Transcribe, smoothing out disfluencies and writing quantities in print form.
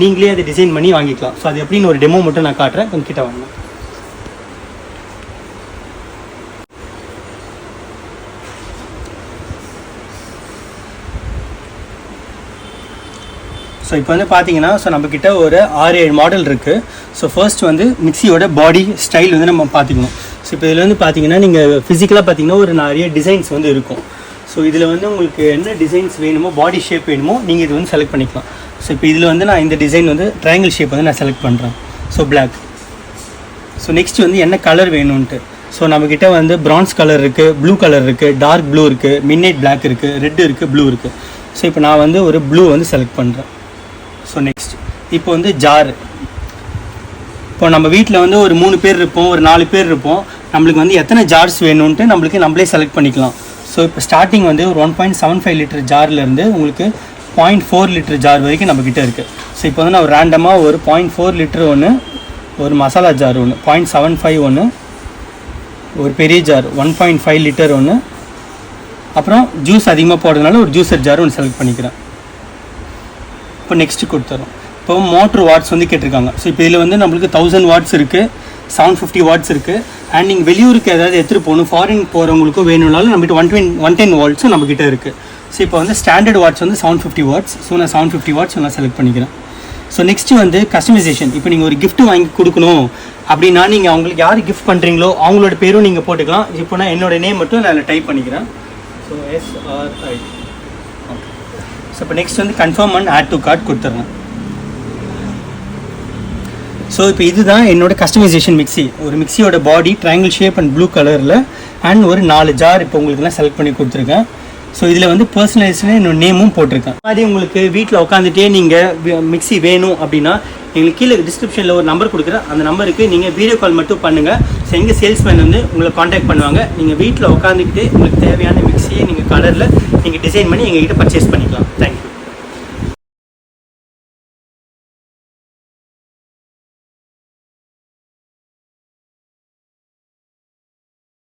நீங்களே அதை டிசைன் பண்ணி வாங்கிக்கலாம். ஸோ அது எப்படின்னு ஒரு டெமோ மட்டும் நான் காட்டுறேன், உங்ககிட்ட வாங்க. ஸோ இப்போ வந்து பார்த்தீங்கன்னா நம்மக்கிட்ட ஒரு 6-7 மாடல் இருக்குது. ஸோ ஃபர்ஸ்ட் வந்து மிக்சியோட பாடி ஸ்டைல் வந்து நம்ம பார்த்துக்கணும். ஸோ இப்போ இதில் வந்து பார்த்தீங்கன்னா நீங்கள் ஃபிசிக்கலாக பார்த்தீங்கன்னா ஒரு நிறைய டிசைன்ஸ் வந்து இருக்கும். ஸோ இதில் வந்து உங்களுக்கு என்ன டிசைன்ஸ் வேணுமோ, பாடி ஷேப் வேணுமோ நீங்கள் இது வந்து செலக்ட் பண்ணிக்கலாம். ஸோ இப்போ இதில் வந்து நான் இந்த டிசைன் வந்து ட்ரையாங்கிள் ஷேப் வந்து நான் செலக்ட் பண்ணுறேன். So black. ஸோ நெக்ஸ்ட் வந்து என்ன கலர் வேணும்ன்ட்டு. ஸோ நம்மக்கிட்ட வந்து ப்ரான்ஸ் கலர் இருக்குது, ப்ளூ கலர் இருக்குது, டார்க் ப்ளூ இருக்குது, மிட்நைட் பிளாக் இருக்குது, ரெட் இருக்குது, ப்ளூ இருக்குது. ஸோ இப்போ நான் வந்து ஒரு ப்ளூ வந்து செலக்ட் பண்ணுறேன். ஸோ நெக்ஸ்ட் இப்போ வந்து ஜார். இப்போ நம்ம வீட்டில் வந்து ஒரு 3 பேர் இருப்போம், ஒரு 4 பேர் இருப்போம். நம்மளுக்கு வந்து எத்தனை ஜார்ஸ் வேணும்ன்ட்டு நம்மளே செலக்ட் பண்ணிக்கலாம். ஸோ இப்போ ஸ்டார்டிங் வந்து ஒரு 1.75 லிட்டர் ஜார்லேருந்து உங்களுக்கு 0.4 லிட்டர் ஜார் வரைக்கும் நம்மக்கிட்ட இருக்குது. ஸோ இப்போ வந்து நான் ரேண்டமாக ஒரு 0.4 லிட்டர் ஒன்று, ஒரு மசாலா ஜார் ஒன்று 0.75 ஒன்று, ஒரு பெரிய ஜார் 1.5 லிட்டர் ஒன்று, அப்புறம் ஜூஸ் அதிகமாக போடுறதுனால ஒரு ஜூஸர் ஜார் ஒன்று செலக்ட் பண்ணிக்கிறேன். இப்போ நெக்ஸ்ட்டு கொடுத்துறோம். இப்போ மோட்ரு வாட்ஸ் வந்து கேட்டிருக்காங்க. ஸோ இப்போ இதில் வந்து நம்மளுக்கு 1000 வாட்ஸ் இருக்குது, 750 வாட்ஸ் இருக்குது. அண்ட் நீங்கள் வெளியூருக்கு ஏதாவது எடுத்துகிட்டு போகணும், ஃபாரின் போகிறவங்களுக்கும் வேணும்னாலும் நம்மகிட்ட 110 வாட்ஸும் நம்மக்கிட்ட இருக்குது. ஸோ இப்போ வந்து ஸ்டாண்டர்ட் வாட்ஸ் வந்து 750 வாட்ஸ். ஸோ நான் 750 வாட்ஸ் நான் செலக்ட் பண்ணிக்கிறேன். ஸோ நெக்ஸ்ட்டு வந்து கஸ்டமைசேஷன். இப்போ நீங்கள் ஒரு கிஃப்ட் வாங்கி கொடுக்கணும் அப்படின்னா நீங்கள் அவங்களுக்கு யார் கிஃப்ட் பண்ணுறீங்களோ அவங்களோட பேரும் நீங்கள் போட்டுக்கலாம். இப்போ நான் என்னோடய நேம் மட்டும் நான் டைப் பண்ணிக்கிறேன். So SRI. ஸோ இப்போ நெக்ஸ்ட் வந்து confirm and add to cart கொடுத்துட்றேன். ஸோ இப்போ இதுதான் என்னோட கஸ்டமைசேஷன் மிக்சி. ஒரு மிக்சியோட body triangle shape and blue கலரில் அண்ட் ஒரு 4 ஜார் இப்போ உங்களுக்குலாம் செலக்ட் பண்ணி கொடுத்துருக்கேன். ஸோ இதில் வந்து பர்சனலைஸ்டாக என்னோட நேமும் போட்டிருக்கேன். மாதிரி உங்களுக்கு வீட்டில் உட்காந்துட்டே நீங்கள் மிக்சி வேணும் அப்படின்னா எங்களுக்கு கீழே டிஸ்கிரிப்ஷனில் ஒரு நம்பர் கொடுக்குறேன். அந்த நம்பருக்கு நீங்கள் வீடியோ கால் மட்டும் பண்ணுங்கள். ஸோ எங்கள் சேல்ஸ்மேன் வந்து உங்களை காண்டாக்ட் பண்ணுவாங்க. நீங்கள் வீட்டில் உட்காந்துக்கிட்டே உங்களுக்கு தேவையான மிக்சியை நீங்கள் கலரில் நீங்கள் டிசைன் பண்ணி எங்ககிட்ட பர்ச்சேஸ் பண்ணிக்கலாம். தேங்க்யூ.